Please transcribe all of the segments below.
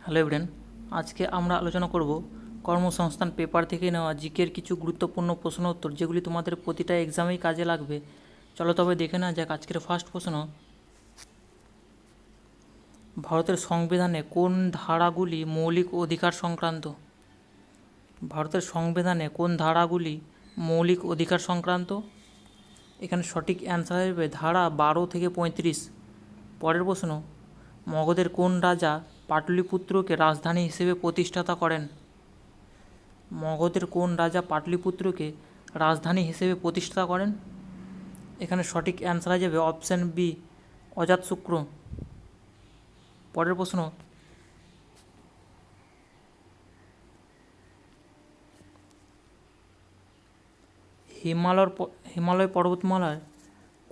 Hello everyone, আজকে আমরা আলোচনা করব কর্মসংস্থান পেপার থেকে নেওয়া জিকের কিছু গুরুত্বপূর্ণ প্রশ্ন উত্তর, যেগুলি তোমাদের প্রতিটা এক্সামেই কাজে লাগবে। চলো তবে দেখে নেওয়া যাক আজকের ফার্স্ট প্রশ্ন। ভারতের সংবিধানে কোন ধারাগুলি মৌলিক অধিকার সংক্রান্ত? ভারতের সংবিধানে কোন ধারাগুলি মৌলিক অধিকার সংক্রান্ত? এখানে সঠিক অ্যান্সার হবে ধারা 12 থেকে 35। পরের প্রশ্ন, মগধের কোন রাজা পাটলিপুত্রকে রাজধানী হিসেবে প্রতিষ্ঠাতা করেন? মগধের কোন রাজা পাটলিপুত্রকে রাজধানী হিসেবে প্রতিষ্ঠা করেন? এখানে সঠিক অ্যান্সার হয়ে যাবে অপশান বি, অজাতশত্রু। পরের প্রশ্ন, হিমালয় পর্বতমালার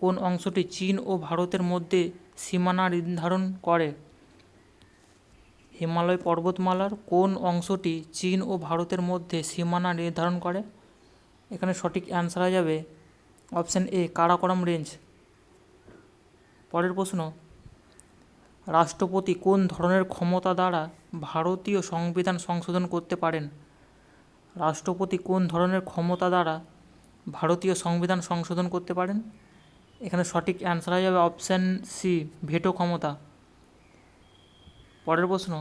কোন অংশটি চীন ও ভারতের মধ্যে সীমানা নির্ধারণ করে? হিমালয় পর্বতমালার কোন অংশটি চীন ও ভারতের মধ্যে সীমানা নির্ধারণ করে? এখানে সঠিক অ্যান্সার হয়ে যাবে অপশান এ, কারাকোরাম রেঞ্জ। পরের প্রশ্ন, রাষ্ট্রপতি কোন ধরনের ক্ষমতা দ্বারা ভারতীয় সংবিধান সংশোধন করতে পারেন? রাষ্ট্রপতি কোন ধরনের ক্ষমতা দ্বারা ভারতীয় সংবিধান সংশোধন করতে পারেন? এখানে সঠিক অ্যান্সার হয়ে যাবে অপশান সি, ভেটো ক্ষমতা। পরের প্রশ্ন,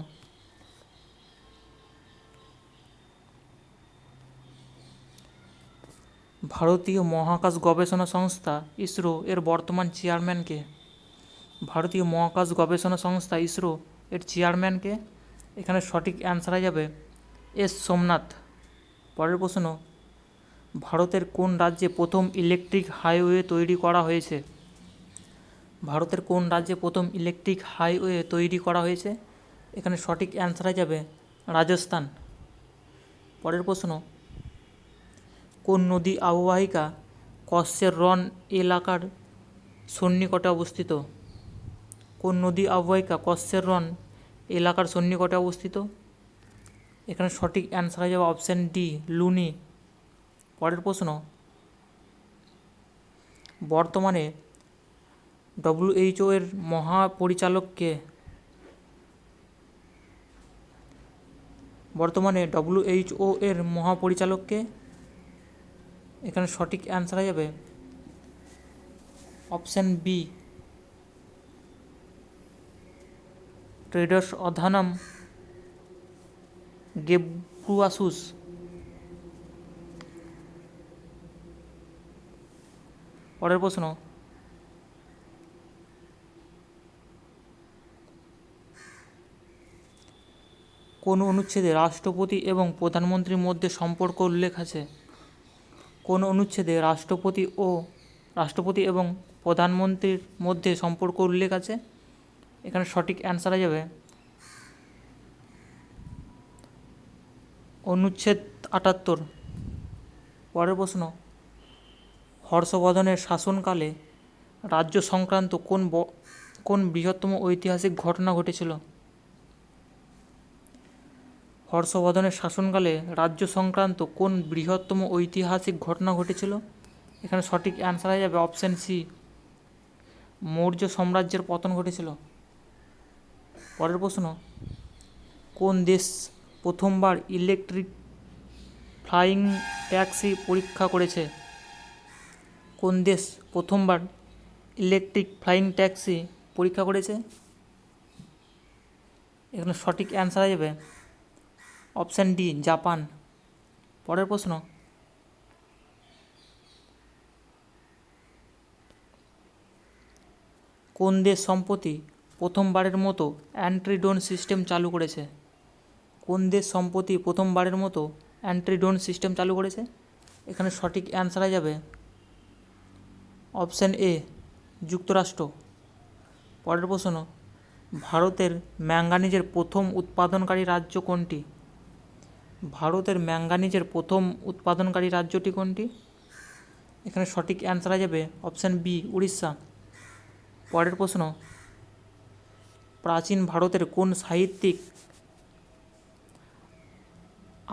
ভারতীয় মহাকাশ গবেষণা সংস্থা ইসরো এর বর্তমান চেয়ারম্যান কে? ভারতীয় মহাকাশ গবেষণা সংস্থা ইসরো এর চেয়ারম্যান কে? এখানে সঠিক অ্যান্সার হয়ে যাবে এস সোমনাথ। পরের প্রশ্ন, ভারতের কোন রাজ্যে প্রথম ইলেকট্রিক হাইওয়ে তৈরি করা হয়েছে? ভারতের কোন রাজ্যে প্রথম ইলেকট্রিক হাইওয়ে তৈরি করা হয়েছে? এখানে সঠিক অ্যান্সার হয়ে যাবে রাজস্থান। পরের প্রশ্ন, কোন নদী অববাহিকা কচ্ছের রণ এলাকার সন্নিকটে অবস্থিত? কোন নদী অববাহিকা কচ্ছের রণ এলাকার সন্নিকটে অবস্থিত? এখানে সঠিক অ্যান্সার হয়ে যাবে অপশান ডি, লুনি। পরের প্রশ্ন, বর্তমানে WHO এর মহাপরিচালক কে? বর্তমানে WHO এর মহাপরিচালক কে? এখানে সঠিক অ্যান্সার হয়ে যাবে option B, Tedros Adhanom Ghebreyesus. পরের প্রশ্ন, কোন অনুচ্ছেদে রাষ্ট্রপতি এবং প্রধানমন্ত্রীর মধ্যে সম্পর্ক উল্লেখ আছে? কোন অনুচ্ছেদে রাষ্ট্রপতি এবং প্রধানমন্ত্রীর মধ্যে সম্পর্ক উল্লেখ আছে? এখানে সঠিক অ্যান্সার হয়ে যাবে অনুচ্ছেদ 78। পরের প্রশ্ন, হর্ষবর্ধনের শাসনকালে রাজ্য সংক্রান্ত কোন বৃহত্তম ঐতিহাসিক ঘটনা ঘটেছিল? হর্ষবর্ধনের শাসনকালে রাজ্য সংক্রান্ত কোন বৃহত্তম ঐতিহাসিক ঘটনা ঘটেছিল? এখানে সঠিক অ্যান্সার হয়ে যাবে অপশান সি, মৌর্য সাম্রাজ্যের পতন ঘটেছিল। পরের প্রশ্ন, কোন দেশ প্রথমবার ইলেকট্রিক ফ্লাইং ট্যাক্সি পরীক্ষা করেছে? কোন দেশ প্রথমবার ইলেকট্রিক ফ্লাইং ট্যাক্সি পরীক্ষা করেছে? এখানে সঠিক অ্যান্সার হয়ে যাবে অপশান ডি, জাপান। পরের প্রশ্ন, কোন দেশ সম্প্রতি প্রথমবারের মতো অ্যান্টি ড্রোন সিস্টেম চালু করেছে? কোন দেশ সম্প্রতি প্রথমবারের মতো অ্যান্টি ড্রোন সিস্টেম চালু করেছে? এখানে সঠিক অ্যান্সার হয়ে যাবে অপশান এ, যুক্তরাষ্ট্র। পরের প্রশ্ন, ভারতের ম্যাঙ্গানিজের প্রথম উৎপাদনকারী রাজ্য কোনটি? ভারতের ম্যাঙ্গানিজের প্রথম উৎপাদনকারী রাজ্যটি কোনটি? এখানে সঠিক অ্যান্সার হয়ে যাবে অপশান বি, উড়িষ্যা। পরের প্রশ্ন, প্রাচীন ভারতের কোন সাহিত্যিক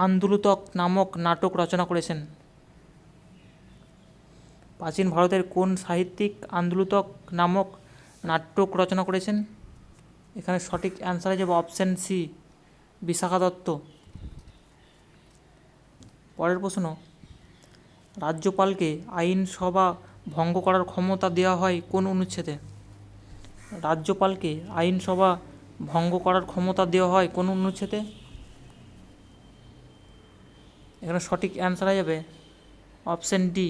আন্দুলতক নামক নাটক রচনা করেছেন? প্রাচীন ভারতের কোন সাহিত্যিক আন্দুলতক নামক নাটক রচনা করেছেন? এখানে সঠিক অ্যান্সার হয়ে যাবে অপশান সি, বিশাখা দত্ত। পরের প্রশ্ন, রাজ্যপালকে আইনসভা ভঙ্গ করার ক্ষমতা দেওয়া হয় কোন অনুচ্ছেদে? রাজ্যপালকে আইনসভা ভঙ্গ করার ক্ষমতা দেওয়া হয় কোন অনুচ্ছেদে? এখানে সঠিক অ্যান্সার হয়ে যাবে অপশন ডি,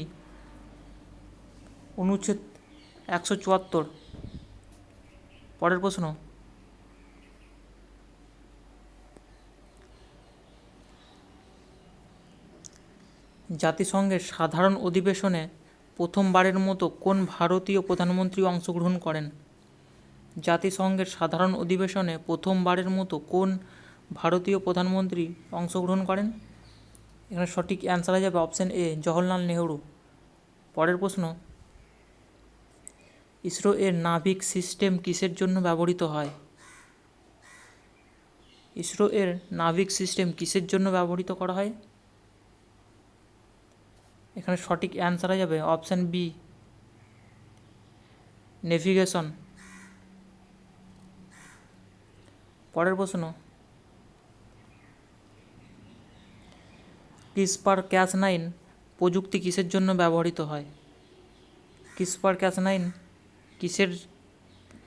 অনুচ্ছেদ 174। পরের প্রশ্ন, জাতিসংঘের সাধারণ অধিবেশনে প্রথমবারের মতো কোন ভারতীয় প্রধানমন্ত্রী অংশগ্রহণ করেন? জাতিসংঘের সাধারণ অধিবেশনে প্রথমবারের মতো কোন ভারতীয় প্রধানমন্ত্রী অংশগ্রহণ করেন? এখানে সঠিক অ্যান্সার হয়ে যাবে অপশন এ, জওহরলাল নেহরু। পরের প্রশ্ন, ইসরো এর নাভিক সিস্টেম কিসের জন্য ব্যবহৃত হয়? ইসরো এর নাভিক সিস্টেম কিসের জন্য ব্যবহৃত করা হয়? এখানে সঠিক অ্যান্সার হয়ে যাবে অপশন বি, নেভিগেশন। পরের প্রশ্ন, CRISPR-Cas9 প্রযুক্তি কিসের জন্য ব্যবহৃত হয়? CRISPR-Cas9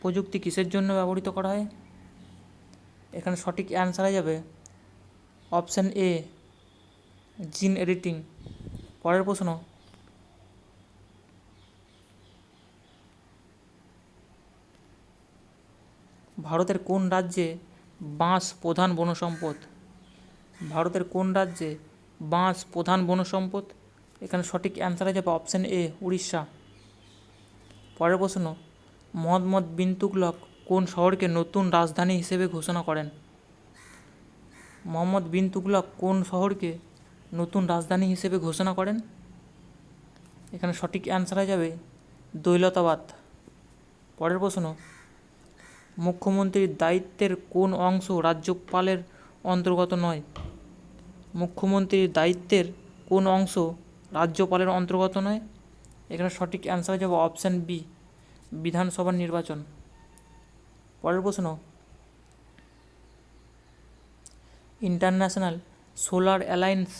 প্রযুক্তি কিসের জন্য ব্যবহৃত করা হয়? এখানে সঠিক অ্যান্সার হয়ে যাবে অপশন এ, জিন এডিটিং। পরের প্রশ্ন, ভারতের কোন রাজ্যে বাঁশ প্রধান বনসম্পদ? ভারতের কোন রাজ্যে বাঁশ প্রধান বনসম্পদ? এখানে সঠিক অ্যান্সার হয়ে যাবে অপশন এ, উড়িষ্যা। পরের প্রশ্ন, মোহাম্মদ বিন তুগলক কোন শহরকে নতুন রাজধানী হিসেবে ঘোষণা করেন? মোহাম্মদ বিন তুগলক কোন শহরকে নতুন রাজধানী হিসেবে ঘোষণা করেন? এখানে সঠিক অ্যান্সার হয়ে যাবে দৌলতাবাদ। পরের প্রশ্ন, মুখ্যমন্ত্রীর দায়িত্বের কোন অংশ রাজ্যপালের অন্তর্গত নয়? মুখ্যমন্ত্রীর দায়িত্বের কোন অংশ রাজ্যপালের অন্তর্গত নয়? এখানে সঠিক অ্যান্সার হয়ে যাবে অপশন বি, বিধানসভা নির্বাচন। পরের প্রশ্ন, ইন্টারন্যাশনাল সোলার অ্যালায়েন্স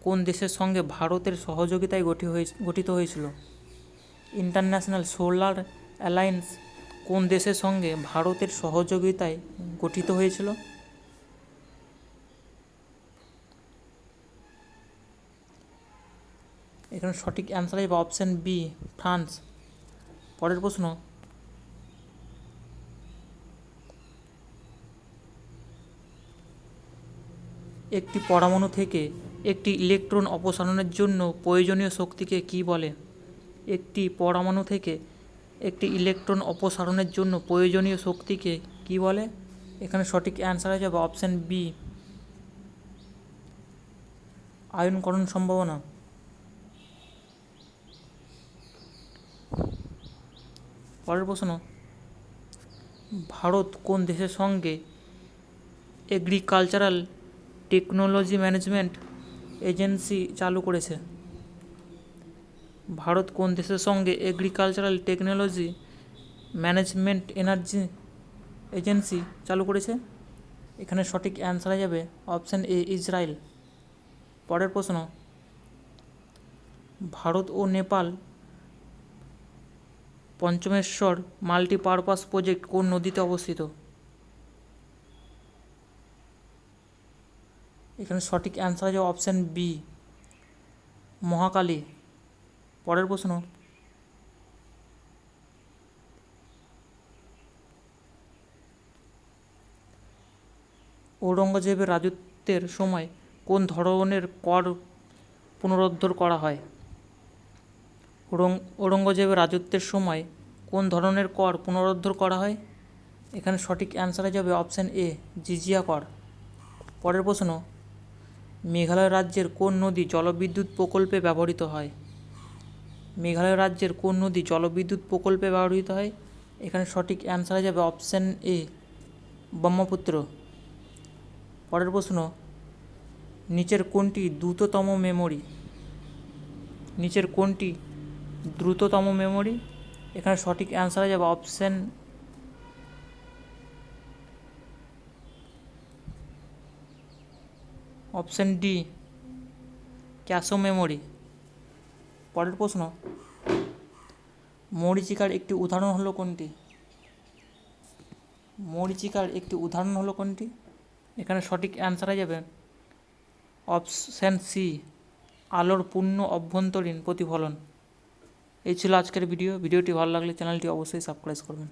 কোন দেশের সঙ্গে ভারতের সহযোগিতায় গঠিত হয়েছিল? ইন্টারন্যাশনাল সোলার অ্যালায়েন্স কোন দেশের সঙ্গে ভারতের সহযোগিতায় গঠিত হয়েছিল? এখানে সঠিক অ্যান্সার হবে অপশন বি, ফ্রান্স। পরের প্রশ্ন, একটি পরমাণু থেকে একটি ইলেকট্রন অপসারণের জন্য প্রয়োজনীয় শক্তিকে কী বলে? একটি পরমাণু থেকে একটি ইলেকট্রন অপসারণের জন্য প্রয়োজনীয় শক্তিকে কী বলে? এখানে সঠিক অ্যান্সার হয়ে যাবে অপশন বি, আয়নীকরণ সম্ভাবনা। পরের প্রশ্ন, ভারত কোন দেশের সঙ্গে এগ্রিকালচারাল টেকনোলজি ম্যানেজমেন্ট এজেন্সি চালু করেছে? ভারত কোন দেশের সঙ্গে এগ্রিকালচারাল টেকনোলজি ম্যানেজমেন্ট এজেন্সি চালু করেছে? এখানে সঠিক অ্যান্সার হয়ে যাবে অপশন এ, ইসরায়েল। পরের প্রশ্ন, ভারত ও নেপাল পঞ্চমেশ্বর মাল্টিপারপাস প্রজেক্ট কোন নদীতে অবস্থিত? এখানে সঠিক অ্যান্সার হয়ে যাবে অপশন বি, মহাকালী। পরের প্রশ্ন, ঔরঙ্গজেবের রাজত্বের সময় কোন ধরনের কর পুনরুদ্ধার করা হয়? ঔরঙ্গজেবের রাজত্বের সময় কোন ধরনের কর পুনরুদ্ধার করা হয়? এখানে সঠিক অ্যান্সার হয়ে যাবে অপশন এ, জিজিয়া কর। পরের প্রশ্ন, মেঘালয় রাজ্যের কোন নদী জলবিদ্যুৎ প্রকল্পে ব্যবহৃত হয়? মেঘালয় রাজ্যের কোন নদী জলবিদ্যুৎ প্রকল্পে ব্যবহৃত হয়? এখানে সঠিক অ্যান্সার হয়ে যাবে অপশন এ, ব্রহ্মপুত্র। পরের প্রশ্ন, নিচের কোনটি দ্রুততম মেমোরি? এখানে সঠিক অ্যান্সার হয়ে যাবে অপশন ডি ক্যাশো মেমোরি। পরের প্রশ্ন, মরীচিকার একটি উদাহরণ হলো কোনটি? মরীচিকার একটি উদাহরণ হলো কোনটি? এখানে সঠিক অ্যান্সার হয়ে যাবে অপশন সি আলোর পূর্ণ অভ্যন্তরীণ প্রতিফলন। এই ছিল আজকের ভিডিওটি ভালো লাগলে চ্যানেলটি অবশ্যই সাবস্ক্রাইব করবেন।